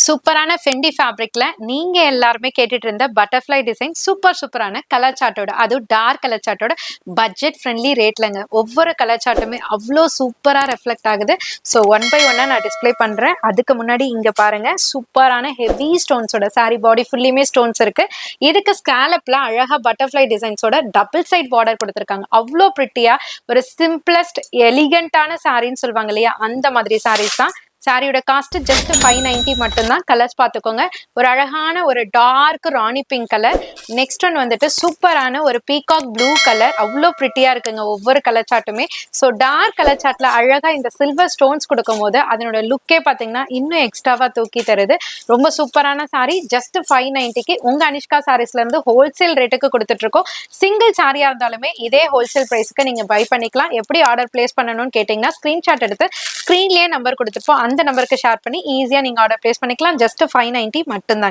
சூப்பரான ஃபெண்டி ஃபேப்ரிக்ல நீங்க எல்லாருமே கேட்டுட்டு இருந்த பட்டர்ஃப்ளை டிசைன் சூப்பரான கலர் சார்ட்டோட, அதுவும் டார்க் கலர் சார்ட்டோட பட்ஜெட் ஃப்ரெண்ட்லி ரேட்லங்க. ஒவ்வொரு கலர் சார்ட்டுமே அவ்வளோ சூப்பரா ரெஃப்ளெக்ட் ஆகுது. ஸோ ஒன் பை ஒன்னா நான் டிஸ்ப்ளே பண்றேன். அதுக்கு முன்னாடி இங்க பாருங்க, சூப்பரான ஹெவி ஸ்டோன்ஸோட சாரி பாடி ஃபுல்லியுமே ஸ்டோன்ஸ் இருக்கு. இதுக்கு ஸ்கேலப்ல அழகா பட்டர்ஃப்ளை டிசைன்ஸோட டபுள் சைட் பார்டர் கொடுத்துருக்காங்க. அவ்வளோ பிரிட்டியா ஒரு சிம்பிளஸ்ட் எலிகண்டான சாரின்னு சொல்லுவாங்க இல்லையா, அந்த மாதிரி சாரீஸ் தான். சாரியோட காஸ்ட் ஜஸ்ட் 590 மட்டும்தான். கலர்ஸ் பார்த்துக்கோங்க. ஒரு அழகான ஒரு டார்க் ராணி பிங்க் கலர். நெக்ஸ்ட் ஒன் வந்துட்டு சூப்பரான ஒரு பீகாக் ப்ளூ கலர். அவ்வளோ பிரிட்டியா இருக்குங்க ஒவ்வொரு கலர் சார்ட்டுமே. ஸோ டார்க் கலர் சார்ட்ல அழகா இந்த சில்வர் ஸ்டோன்ஸ் கொடுக்கும் போது அதனோட லுக்கே பார்த்தீங்கன்னா இன்னும் எக்ஸ்ட்ராவா தூக்கி தருது. ரொம்ப சூப்பரான சாரி. ஜஸ்ட் 590க்கு உங்க அனிஷ்கா சாரீஸ்ல இருந்து ஹோல்சேல் ரேட்டுக்கு கொடுத்துட்டு இருக்கோம். சிங்கிள் சாரியா இருந்தாலுமே இதே ஹோல்சேல் பிரைஸ்க்கு நீங்க பை பண்ணிக்கலாம். எப்படி ஆர்டர் பிளேஸ் பண்ணணும்னு கேட்டீங்கன்னா ஸ்கிரீன்ஷாட் எடுத்து ஸ்கிரீன்லயே நம்பர் கொடுத்துருப்போம். அந்த நம்பருக்கு ஷேர் பண்ணி ஈஸியா நீங்க ஆர்டர் பிளேஸ் பண்ணிக்கலாம். ஜஸ்ட் 590 மட்டும்தான்.